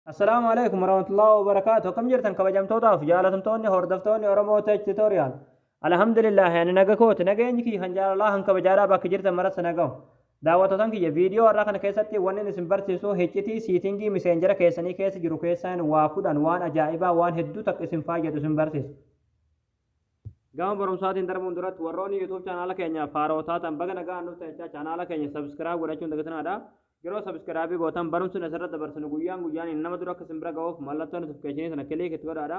السلام عليكم ورحمة الله وبركاته. كم جرتن كبجمتوتا في جالتمتوني هوردفتوني أورمو تيج توتوريال. الحمد لله يعني نجاكوت نجاني كي هنجار الله هنك بجارا باك جرتن مرة سنجاو. دعوتان كي فيديو أراكن كيساتي ونن نسمبر تيسو هيتشتي سيتينجي مسنجر كيساني كيس جرو كيسان واكود أنوان أجائبا وان هدو تك اسم فاجة سمبر تيس. قام برمسات إن درمون درات وروني يوتيوب channel كينيا فاروتات أم بعنا قام نوتا channel كينيا سبسكرايب ورچون دكتنا ada. Yeroo subscribe gootan barumsuun asirratti dabarsinu guyyaan nama dura akka simbira ga'uuf mallattoo notification sana kilik itti godhaadha.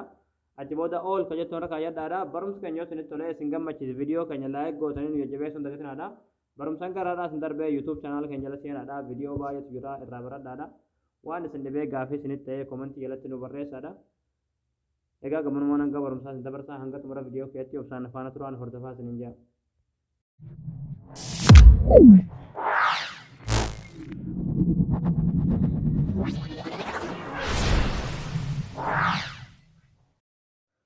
Achi booda all ka jettoon irra kaayadhaadha. Barumsi keenya isinitti tolee isin gammachiise viidiyoo keenya like gootanii nu jajjabeessuun dagatinadha. Barumsaan garaadhaa isin darbee YouTube channel keenya jala seenaadha. Viidiyoo baay'eetu jira irraa baradhaadha. Waan isin dhibee gaafii isinitti ta'ee komentii jalatti nu barreessaadha. Egaa gammanumaan hanga barumsaa isin dabarsaa hanga xumura viidiyoo keetti obsaan afaana turaan hordofaa isiniin jira.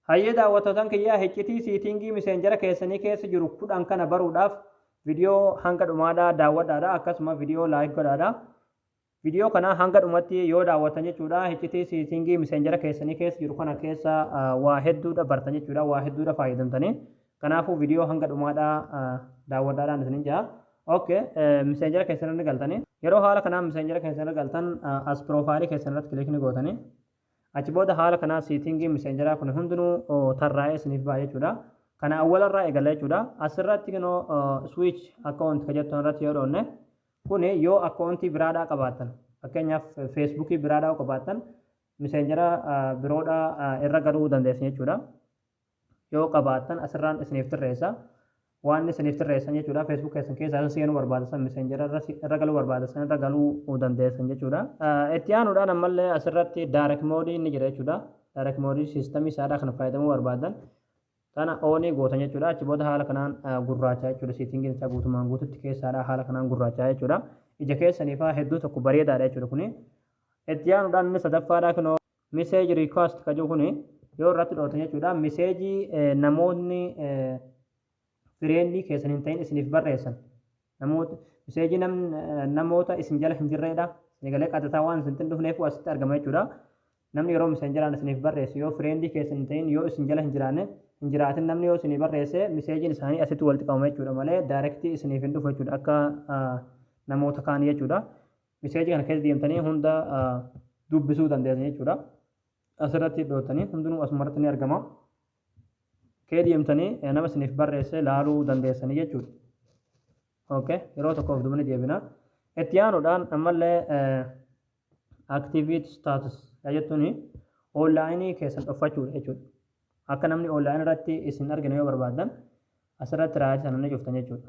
Hayyee daawwattoota kiyyaa hiccitii siitingii miseenjara keessanii keessa jiru kudhan kana baruudhaaf viidiyoo hanga dhumaadhaa daawwadhaadha akkasuma viidiyoo laayik godhaadha. Viidiyoo kana hanga dhumatti yoo daawwatan jechuudha hiccitii siitingii miseenjara keessanii keessa jiru kana keessa waa hedduudha bartan jechuudha waa hedduudha fayyadamtanii kanaafuu viidiyoo hanga dhumaadhaa daawwadhaadhaan isiniin jira. Okay, miseenjara keessanii galtanii yeroo haala kanaa miseenjara keessanii galtan as profaayilii keessanii irratti kilikni gootanii achi booda haala kanaa siitingii miseenjaraa kun hundinuu tarraa'ee isiniif baay'ee jechuudha. Kana awwalarraa eegala jechuudha. Asirratti kunoo switch account jettoon irratti yoo dhoonne kuni yoo akkaawuntii biraadhaa qabaatan fakkeenyaaf feesbuukii biraadhaa qabaatan miseenjara biroodhaa irra galuu dandeessan jechuudha. Yoo qabaatan asirraan isiniif tirreessa. Waan isiniif tirreessan jechuudha feesbuuk keessan keessaa seenuu barbaadan miseenjara irra galuu barbaadan irra galuu dandeessan jechuudha. Itti aanuudhaan ammallee asirratti direct mode ni jira jechuudha. Direct mode system isaadhaa kan fayyadamuu barbaadan kana oonii gootan jechuudha. Achi booda haala kanaan gurraachaa jechuudha. Siitingiin isaa guutumaan guututti keessaadhaa haala kanaan gurraachaa jechuudha. Ija keessaniifaa hedduu tokko bareedaadha jechuudha kuni. Itti aanuudhaan inni sadaffaadhaa kunoo message request ka jiru kuni yoo irratti dhootan jechuudha. Message namoonni fireenii keessan hin ta'in isiniif barreessan namoota miseejii namoota isin jala hin jirredha egalee qaxataa waan isin dhufneef asitti argama jechuudha. Namni yeroo miseenjaraan isiniif barreessu yoo fireenii keessan hin ta'in yoo isin jala hin jiraatin namni yoo isinii barreesse miseejiin isaanii asitti walitti qabama jechuudha malee daayirektii isiniif hin dhufu jechuudha akka namoota kaanii jechuudha. Miseejii kana keessa deemtanii hunda dubbisuu dandeessan jechuudha. Asirratti dhootanii hundinuu asumarratti ni argama. Kee deemtanii nama isiniif barreesse laaluu dandeessanii jechuudha. Okay, yeroo tokkoof dubni deebina. Itti aanuudhaan ammallee activate status jettuun onlaayinii keessan dhoffachuudha jechuudha. Akka namni onlaayinii irratti isin arginu yoo barbaadan asirratti raayii sana ni cuftan jechuudha.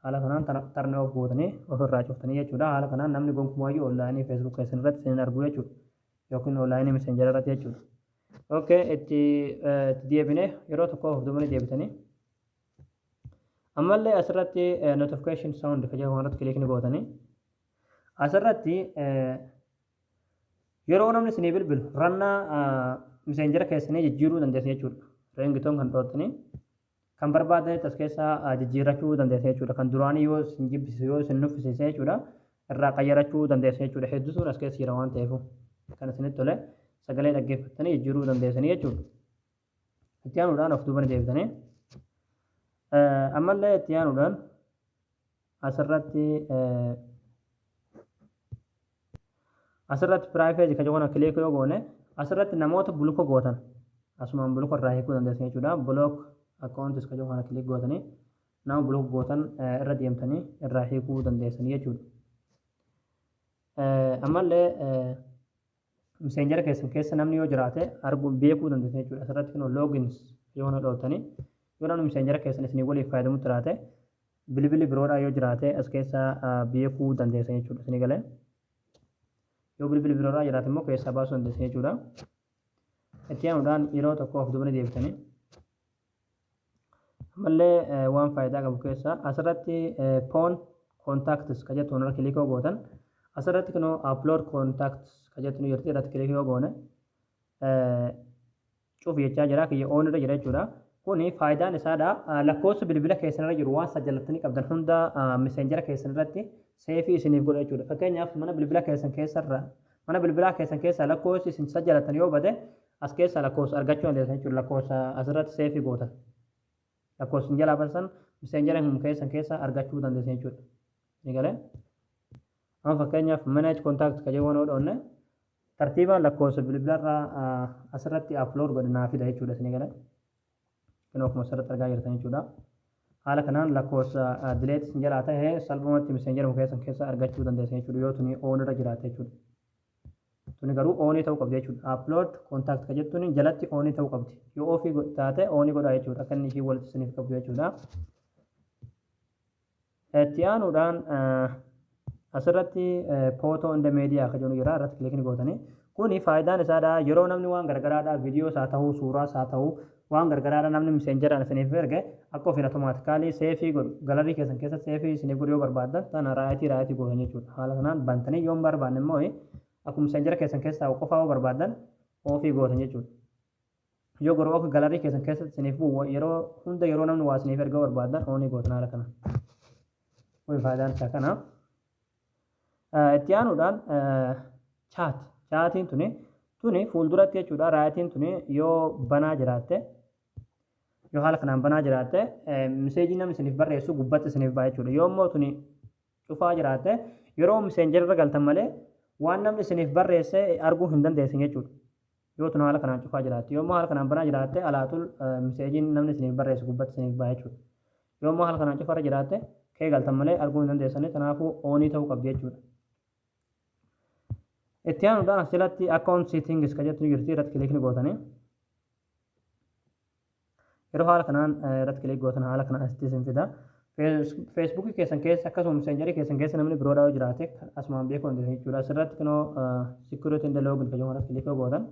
Haala kanaan tarnee of gootanii ofirraa cuftanii jechuudha. Haala kanaan namni gonkumaayyuu onlaayinii feesbuuk keessan irratti isin argu jechuudha. Yookiin onlaayinii meseenjara irratti jechuudha. Okay, itti deebine yeroo tokkoof dubni deebitanii ammallee asirratti notification sound ka jedhamu irratti kilikni gootanii asirratti yeroo namni isinii bilbilu rannaa miseenjara keessanii jijjiiruu dandeessan jechuudha. Reengitoon kan dhootanii kan barbaadanitti as keessaa jijjiirrachuu dandeessan jechuudha. Kan duraanii yoo isin jibbisiise yoo isin nuffisiise jechuudha irraa qayyarachuu dandeessan jechuudha. Hedduun as keessa jira waan ta'eef kan isinitti tole sagalee dhaggeeffattanii jijjiiruu dandeessanii jechuudha. Itti aanuudhaan of duuba deebitanii ammallee itti aanuudhaan asirratti private ka jedhamu kilik yoo goone asirratti namoota buluka gootan asumaan buluka irraa hiikuu dandeessan jechuudha. Block accounts ka jedhamu kilik gootanii nama buluka gootan irra deemtanii irraa hiikuu dandeessanii jechuudha. Ammallee miseenjara keessan keessa namni yoo jiraate arguu beekuu dandeessan jechuudha. Asirratti kunoo logins yoo dhootanii yoo namni miseenjara keessan isinii waliif fayyadamu jiraate bilbili biroodhaa yoo jiraate as keessa beekuu dandeessan jechuudha. Isinii galee yoo bilbili biroodhaa jiraate immoo keessaa baasuu dandeessan jechuudha. Itti aanuudhaan yeroo tokkoof dubni deebitanii ammallee waan faayidaa qabu keessa asirratti phone contacts ka jettuun irra kilikoo gootan asirratti kunoo upload contacts ka jettuun yeroo irratti kilikoo goone cuuf jechaa jira kiyya oon irra jira jechuudha. Kuni faayidaan isaadha lakkoofsa bilbila keessanirra jiru waan sajjallattanii qabdan hunda miseenjara keessanirratti seefii isiniif godha jechuudha. Fakkeenyaaf mana bilbila keessan keessarra mana bilbilaa keessan keessa lakkoofsi isin sajjalatan yoo bade as keessa lakkoofsa argachuu dandeessan jechuudha. Lakkoofsa asirratti seefii gootan. Lakkoofsi jalaa baasan miseenjara keessan keessa argachuu dandeessan jechuudha. Ni galee. Amma fakkeenyaaf manage contact ka jedhu oodhoonne tartiibaan lakkoofsa bilbilarraa asirratti upload godhinaa fida jechuudha. Ni galee. Kan akkuma asirratti argaa jirtan jechuudha. Haala kanaan lakkoofsa delete isin jalaa ta'e salphumatti miseenjara keessan keessa argachuu dandeessan jechuudha. Yoo tuni on irra jiraate jechuudha. Tuni garuu onii ta'uu qabdi jechuudha. Upload contact ka jettuun jalatti onii ta'uu qabdi. Yoo ofii taate onii godhaa jechuudha. Akka inni ishii walitti isiniif qabdu jechuudha. Itti aanuudhaan asirratti photo in the media ka jedhu jira. Irratti kilikni gootanii. Kuni faayidaan isaadha. Yeroo namni waan gargaraadhaa viidiyoos haa ta'uu suuraas haa ta'uu waan gargaraadhaa namni miseenjaraan isiniif erge akka ofiin automaatikaalii seefii godhu galarii keessan keessatti seefii isiniif godhu yoo barbaaddan tana raayitii gootan jechuudha. Haala kanaan bantanii yoo hin barbaanne immoo akkuma miseenjara keessan keessaa qofaa yoo barbaaddan ofii gootan jechuudha. Yoo garuu akka galarii keessan keessatti isiniif bu'u yeroo hunda yeroo namni waa isiniif erga barbaaddan onii gootan haala kana. Kun faayidaan isaa kana. Itti aanuudhaan chaatiin tuni fuulduratti jechuudha. Raayitiin tuni yoo banaa jiraatte yoo haala kanaan banaa jiraatte miseejii namni isiniif barreessu gubbatti isiniif ba'a jechuudha. Yoo immoo tuni cufaa jiraatte yeroo miseenjarra galtan malee waan namni isiniif barreesse arguu hin dandeessin jechuudha. Yoo tun haala kanaan cufaa jiraatte yoo immoo haala kanaan banaa jiraatte alaatul miseejiin namni isiniif barreessu gubbatti isiniif ba'a jechuudha. Yoo immoo haala kanaan cufarra jiraatte kee galtan malee arguu hin dandeessanii kanaafuu onii ta'uu qabdi jechuudha. Itti aanuudhaan asirratti account settings ka jettu jirti irratti kilikni gootanii. Yeroo haala kanaan irratti kilik gootan haala kanaan asitti isin fida. Feesbuukii keessan keessa akkasuma messengerii keessan keessa namni biroodhaa yoo jiraate asumaan beekuu dandeessan jechuudha. Asirratti kunoo security in the login ka jedhu irratti kilik gootan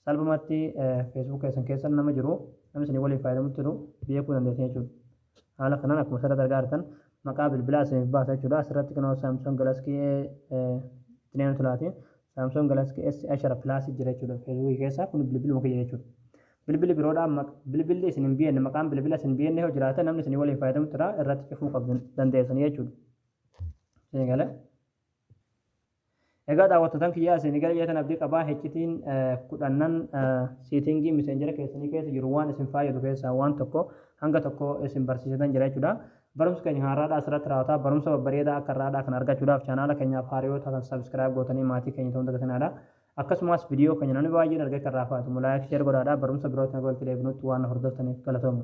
salphumatti feesbuuk keessan keessa nama jiru namni isin waliin fayyadamutti jiru beekuu dandeessan jechuudha. Haala kanaan akkuma asirratti argaa jirtan maqaa bilbilaa isiniif baasa jechuudha. Asirratti kunoo Samsung Galaxy Tineen tulaati. Samsung Galaxy S10 Plus jira jechuudha. Feesbuukii keessa kun bilbiluma kiyya jechuudha. Bilbilli biroodhaa bilbilli isin hin biyyenne maqaan bilbila isin biyyenne yoo jiraate namni isin waliin fayyadamutti irratti cufuu qabdu dandeessanii jechuudha. Isin galee. Egaa daawwattoota kiyyaa isin galee jeetan abdii qabaa heccitiin kudhannan siitingii miseenjara keessanii keessa jiru waan isin fayyadu keessaa waan tokko hanga tokko isin barsiisatan jira jechuudha. Barumsa keenya haaraadhaa asirratti raawwataa barumsa babbareedaa akka irraadhaa kan argachuudhaaf chaanaala keenyaaf haaraa taatan sabskiraayib gootanii maatii keenya ta'uu dandeessinaadha. Akkasumas viidiyoo keenya namni baay'een argee kan raafatu laayik sheer godhaadhaa barumsa birootiin walitti deebinutti waan hordoftaniif galatooma.